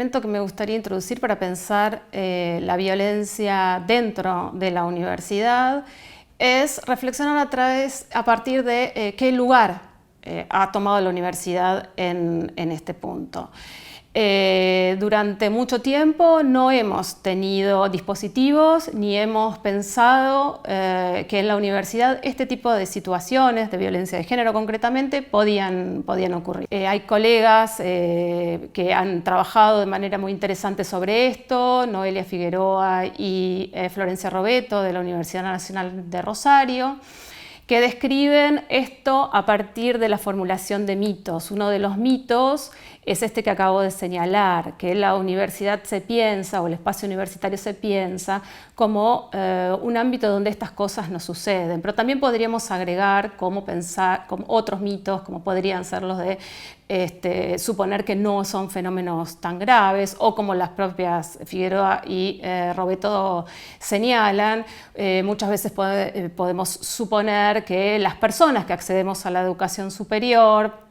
elemento que me gustaría introducir para pensar la violencia dentro de la universidad es reflexionar a partir de qué lugar ha tomado la universidad en este punto. Durante mucho tiempo no hemos tenido dispositivos ni hemos pensado que en la universidad este tipo de situaciones de violencia de género concretamente podían ocurrir. Hay colegas que han trabajado de manera muy interesante sobre esto, Noelia Figueroa y Florencia Robeto de la Universidad Nacional de Rosario, que describen esto a partir de la formulación de mitos. Uno de los mitos es este que acabo de señalar, que la universidad se piensa, o el espacio universitario se piensa, como un ámbito donde estas cosas no suceden. Pero también podríamos agregar como otros mitos, como podrían ser los de suponer que no son fenómenos tan graves, o como las propias Figueroa y Robeto señalan, muchas veces podemos suponer que las personas que accedemos a la educación superior,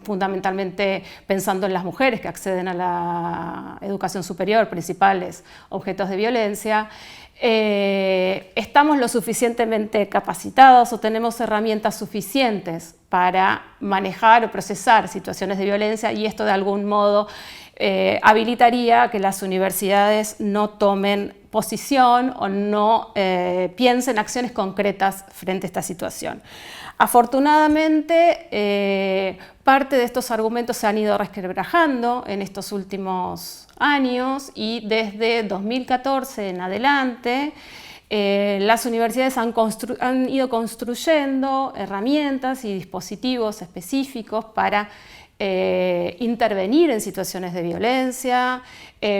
fundamentalmente pensando en las mujeres que acceden a la educación superior, principales objetos de violencia, estamos lo suficientemente capacitados o tenemos herramientas suficientes para manejar o procesar situaciones de violencia, y esto de algún modo habilitaría que las universidades no tomen posición o no piensen acciones concretas frente a esta situación. Afortunadamente, parte de estos argumentos se han ido resquebrajando en estos últimos años, y desde 2014 en adelante las universidades han ido construyendo herramientas y dispositivos específicos para intervenir en situaciones de violencia,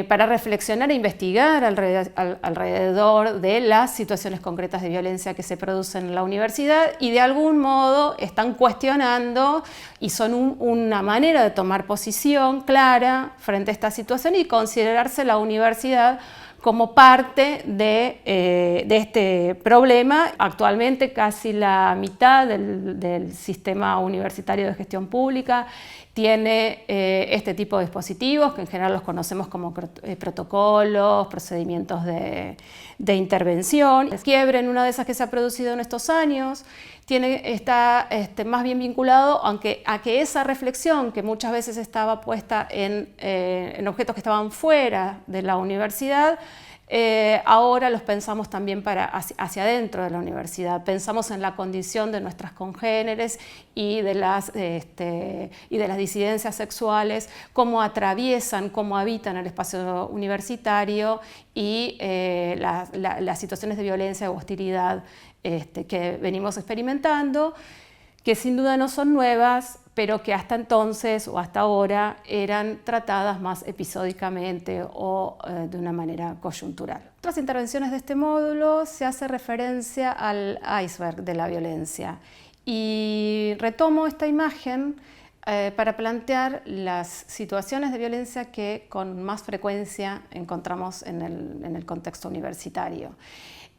para reflexionar e investigar alrededor de las situaciones concretas de violencia que se producen en la universidad, y de algún modo están cuestionando y son una manera de tomar posición clara frente a esta situación y considerarse la universidad como parte de este problema. Actualmente casi la mitad del sistema universitario de gestión pública tiene este tipo de dispositivos, que en general los conocemos como protocolos, procedimientos de intervención. El quiebre en una de esas que se ha producido en estos años está más bien vinculado a que esa reflexión, que muchas veces estaba puesta en objetos que estaban fuera de la universidad, ahora los pensamos también hacia adentro de la universidad. Pensamos en la condición de nuestras congéneres y de las disidencias sexuales, cómo atraviesan, cómo habitan el espacio universitario, y las situaciones de violencia o hostilidad que venimos experimentando, que sin duda no son nuevas, pero que hasta entonces o hasta ahora eran tratadas más episódicamente o de una manera coyuntural. En otras intervenciones de este módulo se hace referencia al iceberg de la violencia, y retomo esta imagen para plantear las situaciones de violencia que con más frecuencia encontramos en el contexto universitario.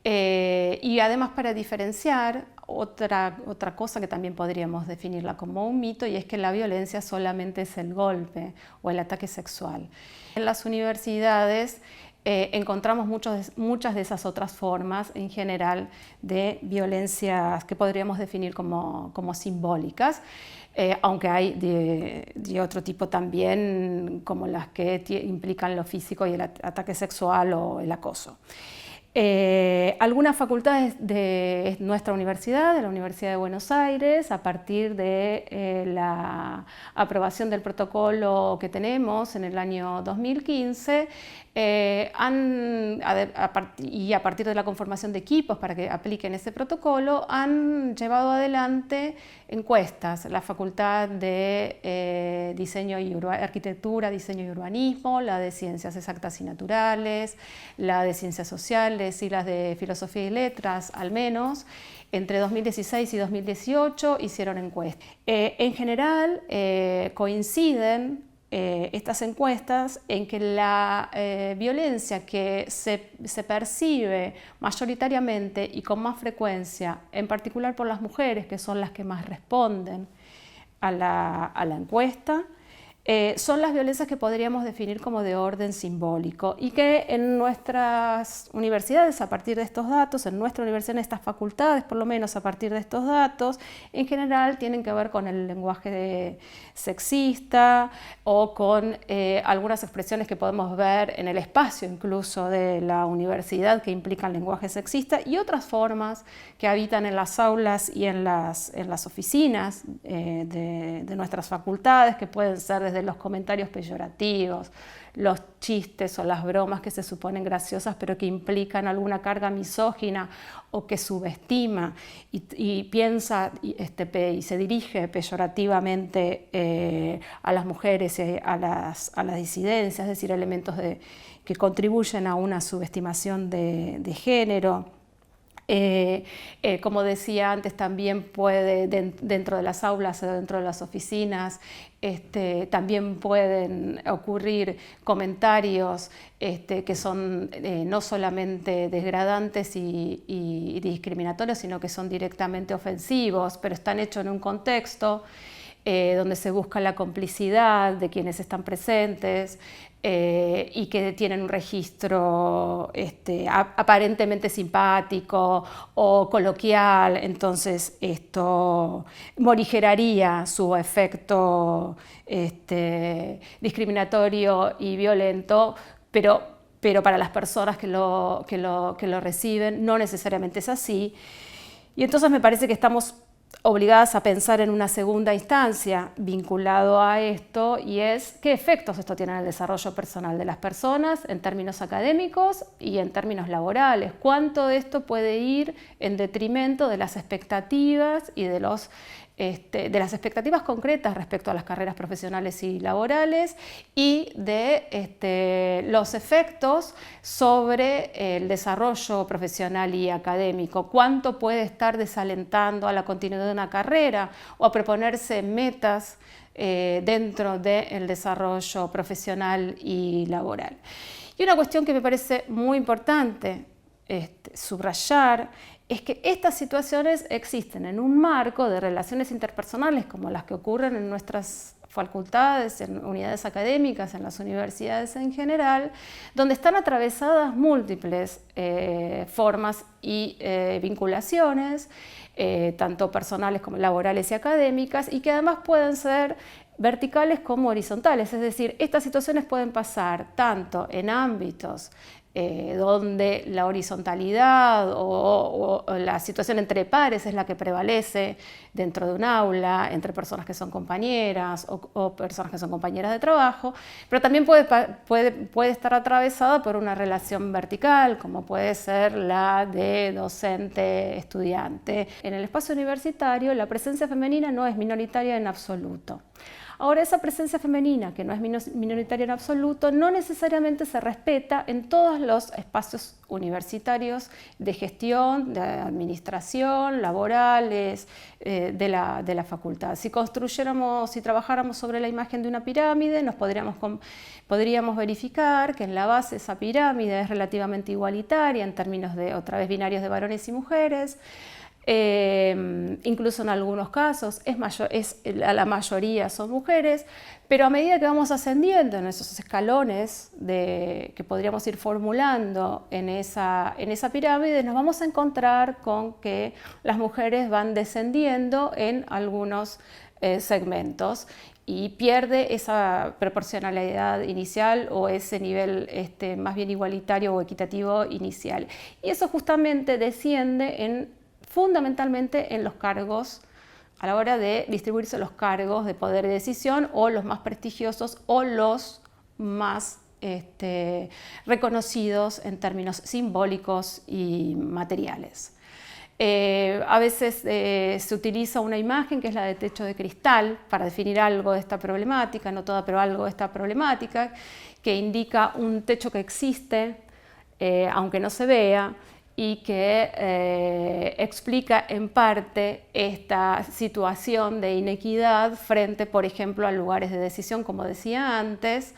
Y además para diferenciar otra cosa que también podríamos definirla como un mito, y es que la violencia solamente es el golpe o el ataque sexual. En las universidades encontramos muchas de esas otras formas en general de violencias que podríamos definir como simbólicas, aunque hay de otro tipo también, como las que implican lo físico y el ataque sexual o el acoso. Algunas facultades de nuestra universidad, de la Universidad de Buenos Aires, a partir de la aprobación del protocolo que tenemos en el año 2015, y a partir de la conformación de equipos para que apliquen ese protocolo, han llevado adelante encuestas. La Facultad de Arquitectura, Diseño y Urbanismo, la de Ciencias Exactas y Naturales, la de Ciencias Sociales y las de Filosofía y Letras, al menos, entre 2016 y 2018 hicieron encuestas. En general coinciden estas encuestas en que la violencia que se percibe mayoritariamente y con más frecuencia, en particular por las mujeres, que son las que más responden a la encuesta, son las violencias que podríamos definir como de orden simbólico y que en nuestras universidades, a partir de estos datos, en nuestra universidad, en estas facultades, por lo menos a partir de estos datos, en general tienen que ver con el lenguaje sexista o con algunas expresiones que podemos ver en el espacio incluso de la universidad que implican lenguaje sexista y otras formas que habitan en las aulas y en las oficinas de nuestras facultades, que pueden ser desde los comentarios peyorativos, los chistes o las bromas que se suponen graciosas pero que implican alguna carga misógina o que subestima y piensa y se dirige peyorativamente a las mujeres y a las disidencias, es decir, elementos que contribuyen a una subestimación de género. Como decía antes, también puede dentro de las aulas o dentro de las oficinas también pueden ocurrir comentarios que son no solamente degradantes y discriminatorios, sino que son directamente ofensivos, pero están hechos en un contexto donde se busca la complicidad de quienes están presentes y que tienen un registro aparentemente simpático o coloquial, entonces esto morigeraría su efecto discriminatorio y violento, pero para las personas que lo reciben no necesariamente es así. Y entonces me parece que estamos obligadas a pensar en una segunda instancia vinculado a esto, y es qué efectos esto tiene en el desarrollo personal de las personas en términos académicos y en términos laborales. Cuánto de esto puede ir en detrimento de las expectativas y de las expectativas concretas respecto a las carreras profesionales y laborales y de los efectos sobre el desarrollo profesional y académico. Cuánto puede estar desalentando a la continuidad de una carrera o a proponerse metas dentro del desarrollo profesional y laboral. Y una cuestión que me parece muy importante subrayar es que estas situaciones existen en un marco de relaciones interpersonales como las que ocurren en nuestras facultades, en unidades académicas, en las universidades en general, donde están atravesadas múltiples formas y vinculaciones, tanto personales como laborales y académicas, y que además pueden ser verticales como horizontales, es decir, estas situaciones pueden pasar tanto en ámbitos donde la horizontalidad o la situación entre pares es la que prevalece dentro de un aula, entre personas que son compañeras o personas que son compañeras de trabajo, pero también puede estar atravesada por una relación vertical, como puede ser la de docente-estudiante. En el espacio universitario la presencia femenina no es minoritaria en absoluto. Ahora, esa presencia femenina, que no es minoritaria en absoluto, no necesariamente se respeta en todos los espacios universitarios de gestión, de administración, laborales, de la facultad. Si trabajáramos sobre la imagen de una pirámide, podríamos verificar que en la base esa pirámide es relativamente igualitaria en términos de, otra vez, binarios de varones y mujeres. Incluso en algunos casos la mayoría son mujeres, pero a medida que vamos ascendiendo en esos escalones que podríamos ir formulando en esa pirámide, nos vamos a encontrar con que las mujeres van descendiendo en algunos segmentos y pierde esa proporcionalidad inicial o ese nivel más bien igualitario o equitativo inicial. Y eso justamente desciende fundamentalmente en los cargos, a la hora de distribuirse los cargos de poder de decisión, o los más prestigiosos o los más reconocidos en términos simbólicos y materiales. A veces se utiliza una imagen que es la de techo de cristal para definir algo de esta problemática, no toda, pero algo de esta problemática, que indica un techo que existe, aunque no se vea, y que explica en parte esta situación de inequidad frente, por ejemplo, a lugares de decisión, como decía antes,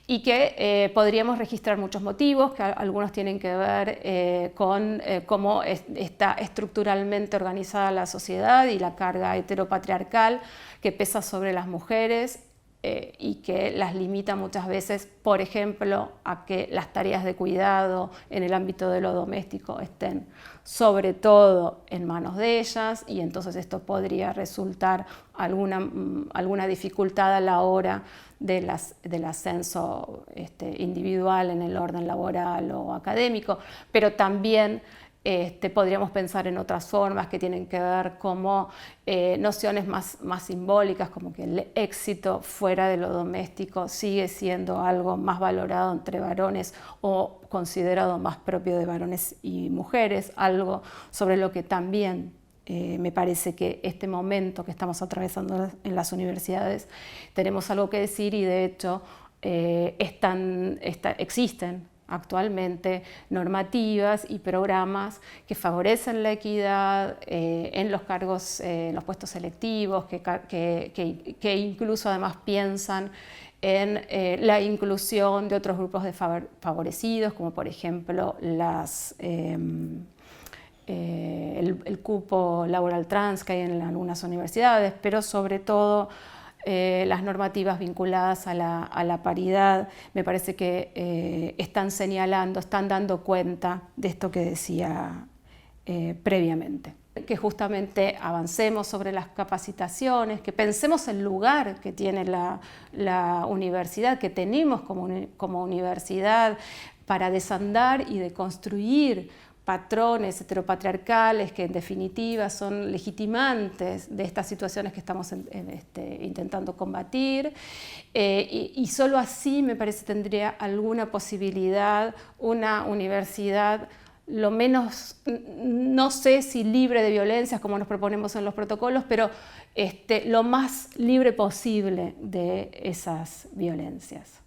y que podríamos registrar muchos motivos, que algunos tienen que ver con cómo está estructuralmente organizada la sociedad y la carga heteropatriarcal que pesa sobre las mujeres y que las limita muchas veces, por ejemplo, a que las tareas de cuidado en el ámbito de lo doméstico estén sobre todo en manos de ellas, y entonces esto podría resultar alguna dificultad a la hora del ascenso individual en el orden laboral o académico, pero también podríamos pensar en otras formas que tienen que ver como nociones más simbólicas, como que el éxito fuera de lo doméstico sigue siendo algo más valorado entre varones o considerado más propio de varones y mujeres, algo sobre lo que también me parece que este momento que estamos atravesando en las universidades tenemos algo que decir, y de hecho existen actualmente normativas y programas que favorecen la equidad en los cargos, los puestos selectivos, que incluso además piensan en la inclusión de otros grupos desfavorecidos, como por ejemplo el cupo laboral trans que hay en algunas universidades, pero sobre todo las normativas vinculadas a la paridad. Me parece que están señalando, están dando cuenta de esto que decía previamente. Que justamente avancemos sobre las capacitaciones, que pensemos el lugar que tiene la universidad, que tenemos como universidad para desandar y deconstruir patrones heteropatriarcales que en definitiva son legitimantes de estas situaciones que estamos intentando combatir, y solo así me parece tendría alguna posibilidad una universidad lo menos, no sé si libre de violencias como nos proponemos en los protocolos, pero lo más libre posible de esas violencias.